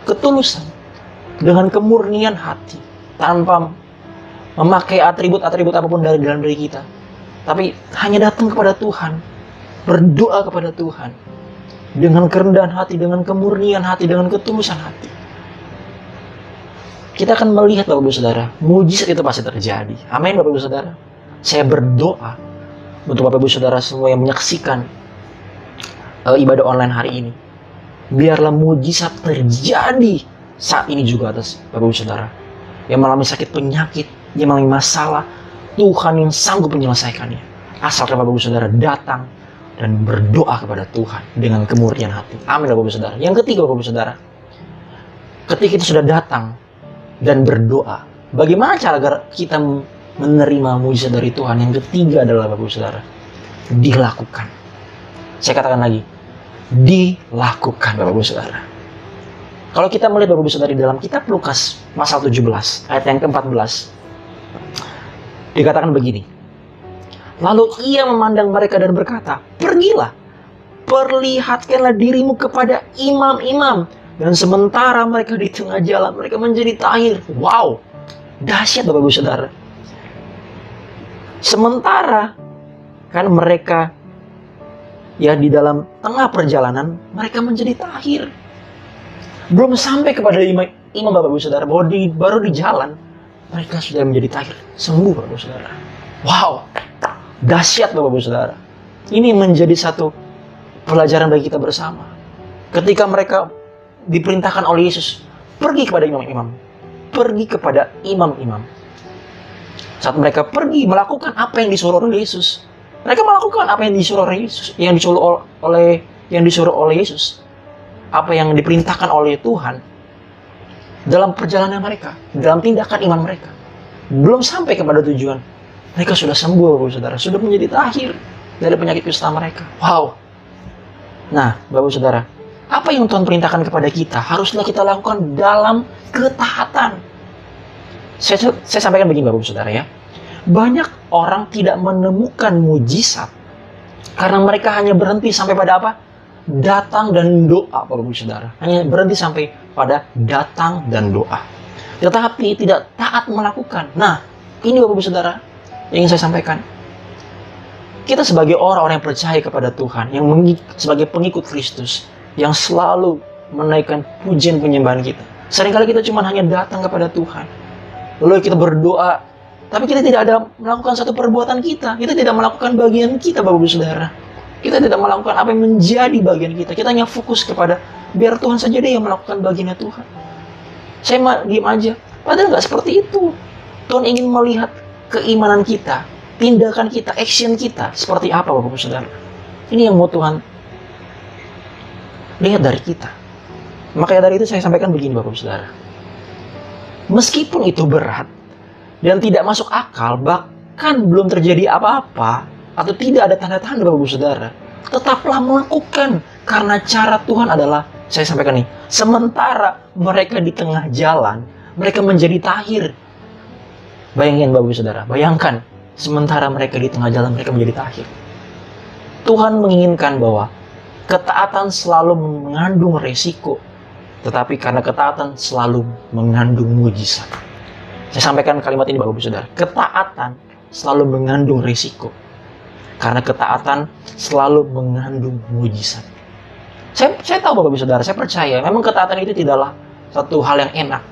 ketulusan, dengan kemurnian hati, tanpa memakai atribut-atribut apapun dari dalam diri kita. Tapi hanya datang kepada Tuhan, berdoa kepada Tuhan dengan kerendahan hati, dengan kemurnian hati, dengan ketulusan hati. Kita akan melihat, Bapak Ibu Saudara, mujizat itu pasti terjadi. Amin, Bapak Ibu Saudara. Saya berdoa untuk Bapak Ibu Saudara semua yang menyaksikan ibadah online hari ini. Biarlah mujizat terjadi saat ini juga atas Bapak Ibu Saudara yang mengalami sakit penyakit, yang mengalami masalah. Tuhan yang sanggup menyelesaikannya. Asalkan Bapak Ibu Saudara datang dan berdoa kepada Tuhan dengan kemurnian hati. Amin, Bapak Ibu Saudara. Yang ketiga, Bapak Ibu Saudara, ketika kita sudah datang dan berdoa, bagaimana cara agar kita menerima mujizat dari Tuhan? Yang ketiga adalah, Bapak Ibu Saudara, dilakukan. Saya katakan lagi, dilakukan, Bapak Ibu Saudara. Kalau kita melihat, Bapak Ibu Saudara, di dalam kitab Lukas pasal 17 ayat yang ke-14, dikatakan begini. Lalu ia memandang mereka dan berkata, pergilah, perlihatkanlah dirimu kepada imam-imam. Dan sementara mereka di tengah jalan, mereka menjadi tahir. Wow, dahsyat, Bapak Ibu Saudara. Sementara Kan mereka ya di dalam tengah perjalanan mereka menjadi tahir. Belum sampai kepada imam Bapak Ibu Saudara, baru di jalan mereka sudah menjadi tahir, sembuh Bapak Ibu Saudara. Wow, dahsyat Bapak Ibu Saudara. Ini menjadi satu pelajaran bagi kita bersama. Ketika mereka diperintahkan oleh Yesus, pergi kepada imam-imam. Pergi kepada imam-imam. Saat mereka pergi melakukan apa yang disuruh oleh Yesus, mereka melakukan apa yang disuruh oleh Yesus, yang disuruh oleh Yesus, apa yang diperintahkan oleh Tuhan dalam perjalanan mereka, dalam tindakan iman mereka. Belum sampai kepada tujuan, mereka sudah sembuh Bapak Saudara, sudah menjadi tahir dari penyakit kusta mereka. Wow. Nah, Bapak Saudara, apa yang Tuhan perintahkan kepada kita haruslah kita lakukan dalam ketaatan. Saya sampaikan begini Bapak Saudara ya. Banyak orang tidak menemukan mujizat karena mereka hanya berhenti sampai pada apa? Datang dan doa Bapak Saudara. Hanya berhenti sampai pada datang dan doa. Tetapi tidak taat melakukan. Nah, ini Bapak Saudara yang ingin saya sampaikan. Kita sebagai orang-orang yang percaya kepada Tuhan, yang sebagai pengikut Kristus, yang selalu menaikkan pujian penyembahan kita. Seringkali kita cuma hanya datang kepada Tuhan. Lalu kita berdoa, tapi kita tidak ada melakukan satu perbuatan kita. Kita tidak melakukan bagian kita, Bapak-Ibu Saudara. Kita tidak melakukan apa yang menjadi bagian kita. Kita hanya fokus kepada, biar Tuhan saja deh yang melakukan bagiannya Tuhan. Saya diam aja. Padahal nggak seperti itu. Tuhan ingin melihat keimanan kita, tindakan kita, action kita seperti apa Bapak-Ibu Saudara. Ini yang mau Tuhan lihat dari kita. Makanya dari itu saya sampaikan begini Bapak-Ibu Saudara. Meskipun itu berat dan tidak masuk akal, bahkan belum terjadi apa-apa atau tidak ada tanda-tanda Bapak-Ibu Saudara, tetaplah melakukan karena cara Tuhan adalah, saya sampaikan nih, sementara mereka di tengah jalan, mereka menjadi tahir. Bayangin Bapak-Ibu Saudara, bayangkan sementara mereka di tengah jalan mereka menjadi tahir. Tuhan menginginkan bahwa ketaatan selalu mengandung resiko, tetapi karena ketaatan selalu mengandung mujizat. Saya sampaikan kalimat ini Bapak-Ibu Saudara. Ketaatan selalu mengandung resiko, karena ketaatan selalu mengandung mujizat. Saya tahu Bapak-Ibu Saudara, saya percaya memang ketaatan itu tidaklah satu hal yang enak.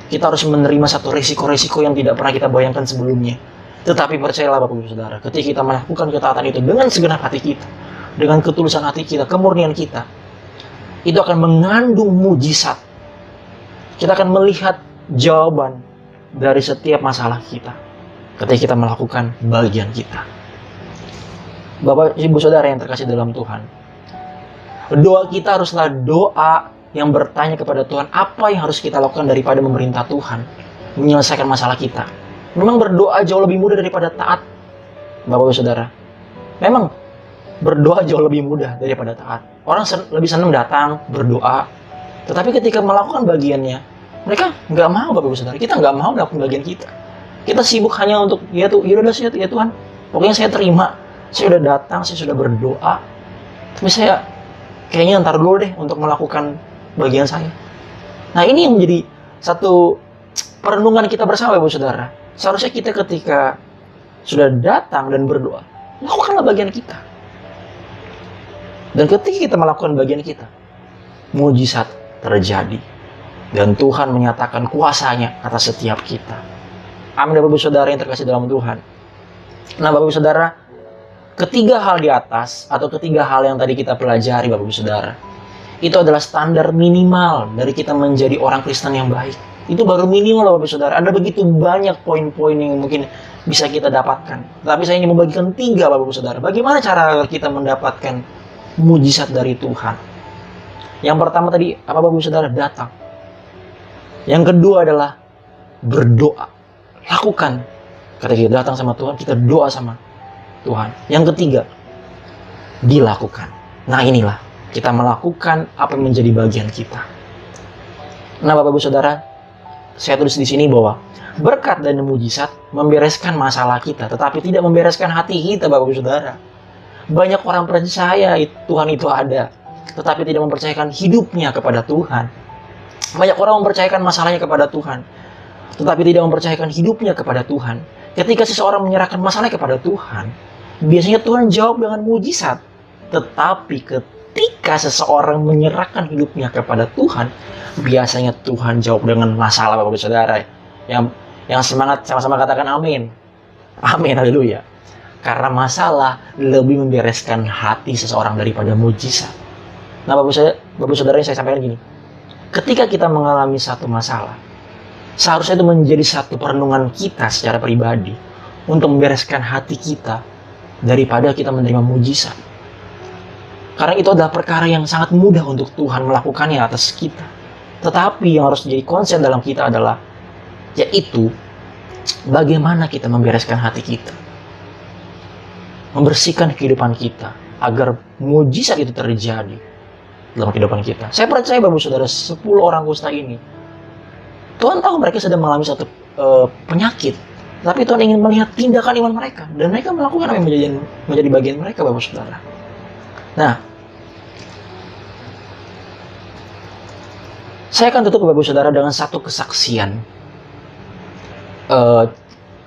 Kita harus menerima satu resiko-resiko yang tidak pernah kita bayangkan sebelumnya. Tetapi percayalah Bapak-Ibu Saudara, ketika kita melakukan ketaatan itu dengan segenap hati kita, dengan ketulusan hati kita, kemurnian kita, itu akan mengandung mujizat. Kita akan melihat jawaban dari setiap masalah kita ketika kita melakukan bagian kita. Bapak Ibu Saudara yang terkasih dalam Tuhan, doa kita haruslah doa yang bertanya kepada Tuhan apa yang harus kita lakukan daripada memerintah Tuhan menyelesaikan masalah kita. Memang berdoa jauh lebih mudah daripada taat, Bapak-Ibu Saudara. Memang berdoa jauh lebih mudah daripada taat. Orang lebih senang datang berdoa, tetapi ketika melakukan bagiannya, mereka nggak mau Bapak-Ibu Saudara. Kita nggak mau melakukan bagian kita. Kita sibuk hanya untuk ya Tuhan, pokoknya saya terima, saya sudah datang, saya sudah berdoa, tapi saya kayaknya ntar dulu deh untuk melakukan bagian saya. Nah, ini yang menjadi satu perenungan kita bersama Bapak-Ibu Saudara. Seharusnya kita ketika sudah datang dan berdoa, lakukanlah bagian kita. Dan ketika kita melakukan bagian kita, mujizat terjadi. Dan Tuhan menyatakan kuasanya atas setiap kita. Amin Bapak-Ibu Saudara yang terkasih dalam Tuhan. Nah Bapak-Ibu Saudara, ketiga hal di atas atau ketiga hal yang tadi kita pelajari Bapak-Ibu Saudara, itu adalah standar minimal dari kita menjadi orang Kristen yang baik. Itu baru minimal Bapak-Ibu Saudara. Ada begitu banyak poin-poin yang mungkin bisa kita dapatkan. Tapi saya ingin membagikan 3 Bapak-Ibu Saudara. Bagaimana cara kita mendapatkan mujizat dari Tuhan? Yang pertama tadi, apa Bapak-Ibu Saudara? Datang. Yang kedua adalah berdoa. Lakukan. Ketika kita datang sama Tuhan, kita doa sama Tuhan. Yang ketiga, dilakukan. Nah inilah, kita melakukan apa yang menjadi bagian kita. Nah Bapak-Ibu Saudara, saya tulis di sini bahwa berkat dan mujizat membereskan masalah kita, tetapi tidak membereskan hati kita Bapak-Ibu Saudara. Banyak orang percaya Tuhan itu ada, tetapi tidak mempercayakan hidupnya kepada Tuhan. Banyak orang mempercayakan masalahnya kepada Tuhan, tetapi tidak mempercayakan hidupnya kepada Tuhan. Ketika seseorang menyerahkan masalahnya kepada Tuhan, biasanya Tuhan jawab dengan mujizat. Tetapi ketika seseorang menyerahkan hidupnya kepada Tuhan, biasanya Tuhan jawab dengan masalah, Bapak Ibu Saudara. Yang semangat sama-sama katakan amin. Amin, haleluya. Karena masalah lebih membereskan hati seseorang daripada mujizat. Nah, Bapak Ibu Saudara, yang saya sampaikan gini. Ketika kita mengalami satu masalah, seharusnya itu menjadi satu perenungan kita secara pribadi untuk membereskan hati kita daripada kita menerima mujizat. Karena itu adalah perkara yang sangat mudah untuk Tuhan melakukannya atas kita. Tetapi yang harus jadi konsen dalam kita adalah, yaitu bagaimana kita membereskan hati kita, membersihkan kehidupan kita agar mujizat itu terjadi dalam kehidupan kita. Saya percaya Bapak Saudara, 10 orang kusta ini, Tuhan tahu mereka sedang mengalami satu penyakit, tapi Tuhan ingin melihat tindakan iman mereka, dan mereka melakukan apa yang menjadi bagian mereka, Bapak Saudara. Nah, saya akan tutup, Bapak Saudara, dengan satu kesaksian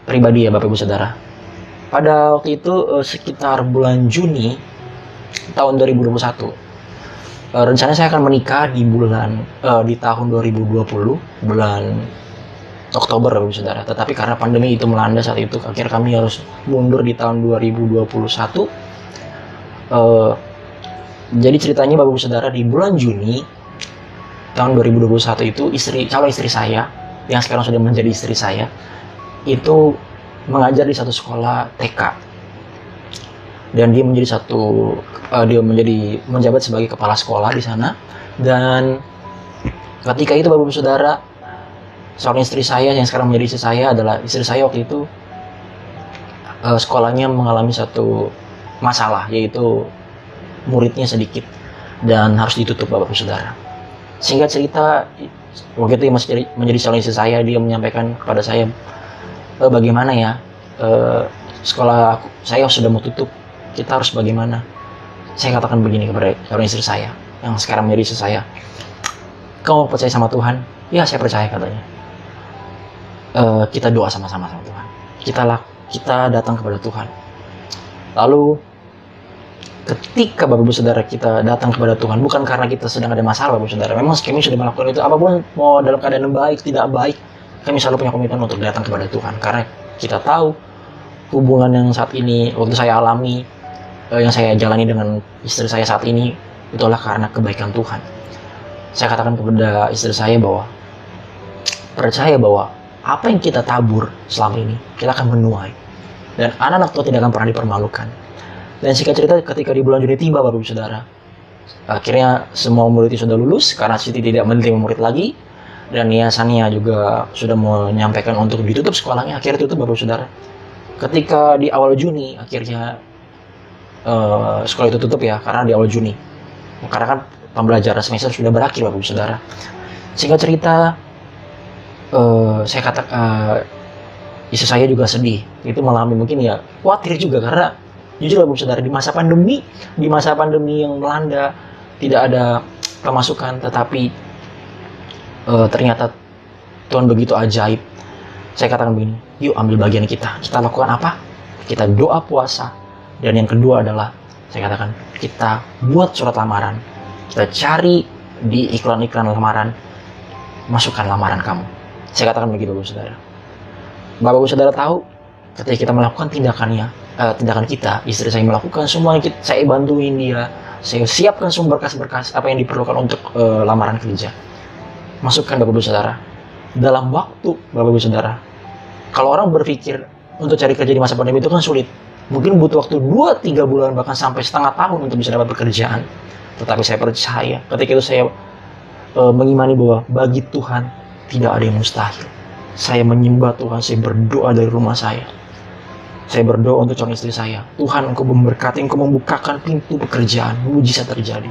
pribadi ya, Bapak Ibu Saudara. Pada waktu itu sekitar bulan Juni tahun 2021, rencananya saya akan menikah di tahun 2020 bulan Oktober, Bapak Ibu Saudara. Tetapi karena pandemi itu melanda saat itu, akhirnya kami harus mundur di tahun 2021. Jadi ceritanya, Bapak Ibu Saudara, di bulan Juni tahun 2021 itu calon istri saya yang sekarang sudah menjadi istri saya itu mengajar di satu sekolah TK, dan dia menjabat sebagai kepala sekolah di sana. Dan ketika itu, Bapak Ibu Saudara, seorang istri saya yang sekarang menjadi istri saya adalah istri saya waktu itu sekolahnya mengalami satu masalah, yaitu muridnya sedikit dan harus ditutup, Bapak Ibu Saudara. Singkat cerita, waktu itu masih menjadi calon istri saya, dia menyampaikan kepada saya, bagaimana ya, sekolah saya sudah mau tutup, kita harus bagaimana? Saya katakan begini kepada calon istri saya yang sekarang menjadi istri saya, kamu percaya sama Tuhan? Ya, saya percaya, katanya. Kita doa sama-sama sama Tuhan, kita datang kepada Tuhan. Lalu ketika Bapak Ibu Saudara kita datang kepada Tuhan, bukan karena kita sedang ada masalah, Bapak Ibu Saudara. Memang kami sudah melakukan itu, apapun mau dalam keadaan baik, tidak baik, kami selalu punya komitmen untuk datang kepada Tuhan. Karena kita tahu hubungan yang saat ini, waktu saya alami, yang saya jalani dengan istri saya saat ini, itulah karena kebaikan Tuhan. Saya katakan kepada istri saya bahwa, percaya bahwa apa yang kita tabur selama ini, kita akan menuai. Dan anak-anak Tuhan tidak akan pernah dipermalukan. Dan singkat cerita, ketika di bulan Juni tiba, Bapak Ibu Saudara, akhirnya semua murid itu sudah lulus, karena Siti tidak menerima murid lagi, dan yayasannya juga sudah menyampaikan untuk ditutup sekolahnya. Akhirnya tutup, Bapak Ibu Saudara. Ketika di awal Juni, akhirnya sekolah itu tutup ya, karena di awal Juni. Karena kan pembelajaran semester sudah berakhir, Bapak Ibu Saudara. Singkat cerita, saya katakan istri saya juga sedih. Itu mengalami mungkin ya khawatir juga, karena jujur, Bapak Ibu Saudara, di masa pandemi yang melanda, tidak ada pemasukan, tetapi ternyata Tuhan begitu ajaib. Saya katakan begini, yuk ambil bagian kita. Kita lakukan apa? Kita doa, puasa. Dan yang kedua adalah, saya katakan, kita buat surat lamaran. Kita cari di iklan-iklan lamaran, masukkan lamaran kamu. Saya katakan begitu, Bapak Ibu Saudara. Bapak Ibu Saudara tahu, ketika kita melakukan tindakan kita, istri saya melakukan semua, saya bantuin dia, saya siapkan semua berkas-berkas apa yang diperlukan untuk lamaran kerja. Masukkan, Bapak Ibu Saudara. Dalam waktu, Bapak Ibu Saudara, kalau orang berpikir untuk cari kerja di masa pandemi itu kan sulit, mungkin butuh waktu 2-3 bulan, bahkan sampai setengah tahun untuk bisa dapat pekerjaan. Tetapi saya percaya, ketika itu saya mengimani bahwa bagi Tuhan tidak ada yang mustahil. Saya menyembah Tuhan, saya berdoa dari rumah saya. Saya berdoa untuk calon istri saya. Tuhan, Engkau memberkati, Engkau membukakan pintu pekerjaan, mujizat terjadi.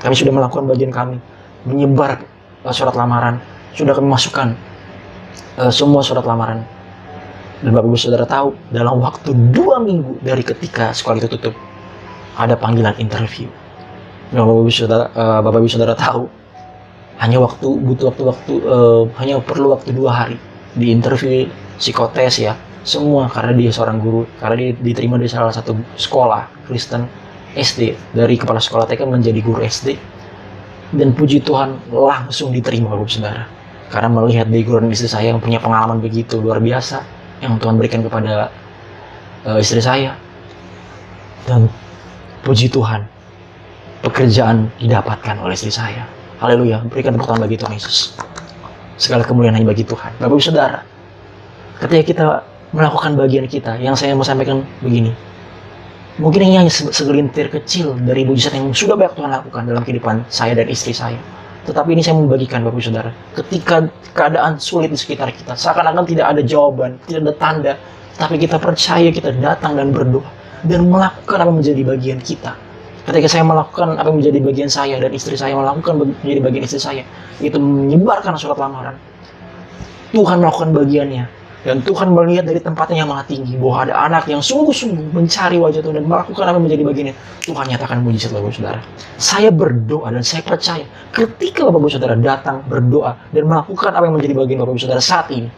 Kami sudah melakukan bagian kami, menyebar surat lamaran. Sudah kami masukkan semua surat lamaran. Dan Bapak Ibu Saudara tahu, dalam waktu 2 minggu dari ketika sekolah itu tutup, ada panggilan interview. Dan Bapak Ibu Saudara tahu, hanya perlu waktu 2 hari di interview psikotes ya. Semua karena dia seorang guru, karena dia diterima di salah satu sekolah Kristen SD, dari kepala sekolah TK menjadi guru SD. Dan puji Tuhan langsung diterima Bapak Saudara. Karena melihat background istri saya yang punya pengalaman begitu luar biasa yang Tuhan berikan kepada istri saya. Dan puji Tuhan, pekerjaan didapatkan oleh istri saya. Haleluya, berikan tepuk tangan bagi Tuhan Yesus. Segala kemuliaan hanya bagi Tuhan. Bapak Saudara, ketika kita melakukan bagian kita, yang saya mau sampaikan begini, mungkin ini hanya segelintir kecil dari mujizat yang sudah banyak Tuhan lakukan dalam kehidupan saya dan istri saya. Tetapi ini saya membagikan Bapak Saudara, ketika keadaan sulit di sekitar kita, seakan-akan tidak ada jawaban, tidak ada tanda, tapi kita percaya, kita datang dan berdoa dan melakukan apa yang menjadi bagian kita. Ketika saya melakukan apa yang menjadi bagian saya dan istri saya melakukan menjadi bagian istri saya, itu menyebarkan surat lamaran. Tuhan melakukan bagiannya. Dan Tuhan melihat dari tempatnya yang maha tinggi bahwa ada anak yang sungguh-sungguh mencari wajah Tuhan dan melakukan apa yang menjadi bagiannya. Tuhan nyatakan mujizat Bapak Saudara. Saya berdoa dan saya percaya ketika Bapak Saudara datang berdoa dan melakukan apa yang menjadi bagian Bapak Saudara saat ini,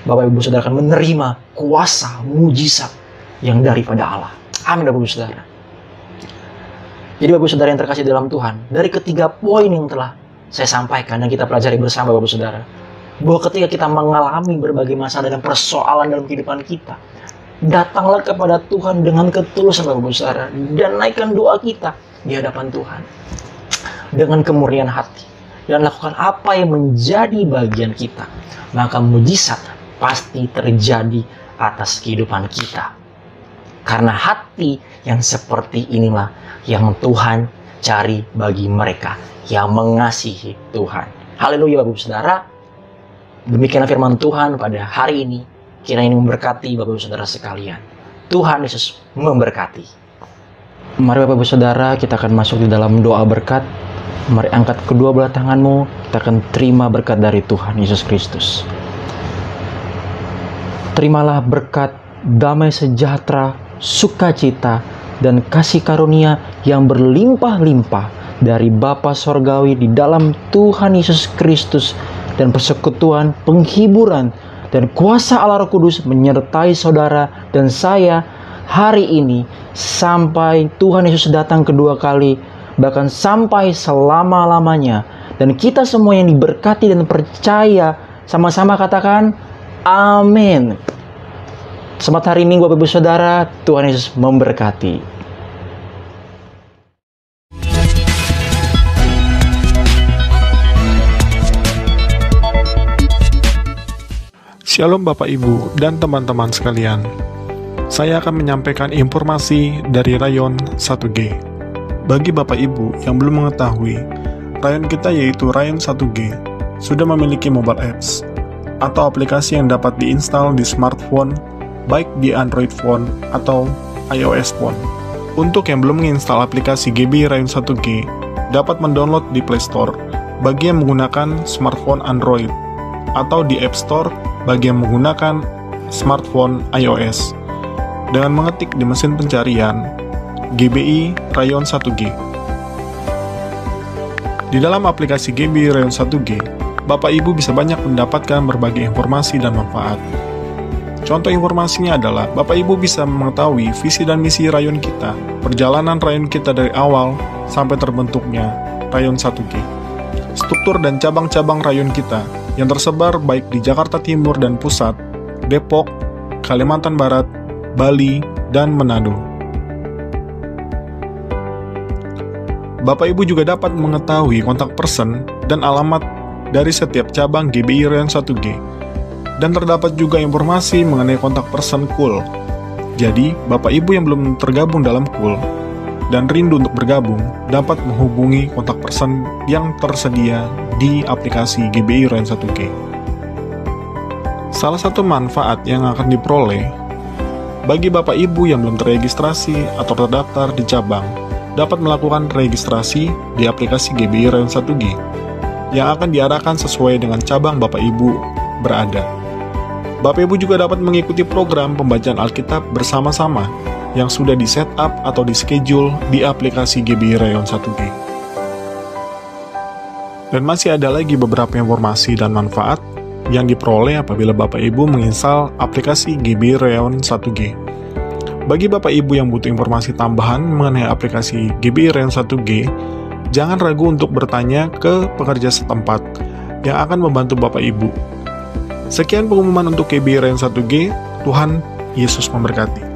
Bapak Ibu Saudara akan menerima kuasa mujizat yang daripada Allah. Amin Bapak Saudara. Jadi Bapak Saudara yang terkasih dalam Tuhan, dari ketiga poin yang telah saya sampaikan dan kita pelajari bersama Bapak Saudara, bahwa ketika kita mengalami berbagai masalah dan persoalan dalam kehidupan kita, datanglah kepada Tuhan dengan ketulusan Bapak Saudara dan naikkan doa kita di hadapan Tuhan dengan kemurnian hati dan lakukan apa yang menjadi bagian kita, maka mujizat pasti terjadi atas kehidupan kita. Karena hati yang seperti inilah yang Tuhan cari bagi mereka yang mengasihi Tuhan. Haleluya Bapak Saudara. Demikianlah firman Tuhan pada hari ini. Kiranya ini memberkati Bapak Ibu Saudara sekalian. Tuhan Yesus memberkati. Mari Bapak Ibu Saudara, kita akan masuk di dalam doa berkat. Mari angkat kedua belah tanganmu. Kita akan terima berkat dari Tuhan Yesus Kristus. Terimalah berkat damai sejahtera, sukacita, dan kasih karunia yang berlimpah-limpah dari Bapa Sorgawi di dalam Tuhan Yesus Kristus, dan persekutuan, penghiburan, dan kuasa Allah Roh Kudus menyertai saudara dan saya hari ini sampai Tuhan Yesus datang kedua kali, bahkan sampai selama-lamanya. Dan kita semua yang diberkati dan percaya, sama-sama katakan amin. Selamat hari Minggu Bapak Ibu Saudara, Tuhan Yesus memberkati. Shalom Bapak Ibu dan teman-teman sekalian. Saya akan menyampaikan informasi dari Rayon 1G. Bagi Bapak Ibu yang belum mengetahui, Rayon kita yaitu Rayon 1G sudah memiliki mobile apps atau aplikasi yang dapat diinstal di smartphone, baik di Android phone atau iOS phone. Untuk yang belum menginstal aplikasi GB Rayon 1G, dapat mendownload di Play Store bagi yang menggunakan smartphone Android atau di App Store bagi yang menggunakan smartphone iOS dengan mengetik di mesin pencarian GBI Rayon 1G. Di dalam aplikasi GBI Rayon 1G, Bapak Ibu bisa banyak mendapatkan berbagai informasi dan manfaat. Contoh informasinya adalah Bapak Ibu bisa mengetahui visi dan misi Rayon kita, perjalanan Rayon kita dari awal sampai terbentuknya Rayon 1G, struktur dan cabang-cabang Rayon kita yang tersebar baik di Jakarta Timur dan Pusat, Depok, Kalimantan Barat, Bali, dan Manado. Bapak Ibu juga dapat mengetahui kontak person dan alamat dari setiap cabang GBI Rayon 1G. Dan terdapat juga informasi mengenai kontak person KUL. Jadi, Bapak Ibu yang belum tergabung dalam KUL dan rindu untuk bergabung, dapat menghubungi kontak person yang tersedia di aplikasi GBI Rayon 1G. Salah satu manfaat yang akan diperoleh bagi Bapak Ibu yang belum terregistrasi atau terdaftar di cabang, dapat melakukan registrasi di aplikasi GBI Rayon 1G yang akan diarahkan sesuai dengan cabang Bapak Ibu berada. Bapak Ibu juga dapat mengikuti program pembacaan Alkitab bersama-sama yang sudah di-setup atau di-schedule di aplikasi GBI Rayon 1G. Dan masih ada lagi beberapa informasi dan manfaat yang diperoleh apabila Bapak Ibu menginstal aplikasi GB Rayon 1G. Bagi Bapak Ibu yang butuh informasi tambahan mengenai aplikasi GB Rayon 1G, jangan ragu untuk bertanya ke pekerja setempat yang akan membantu Bapak Ibu. Sekian pengumuman untuk GB Rayon 1G. Tuhan Yesus memberkati.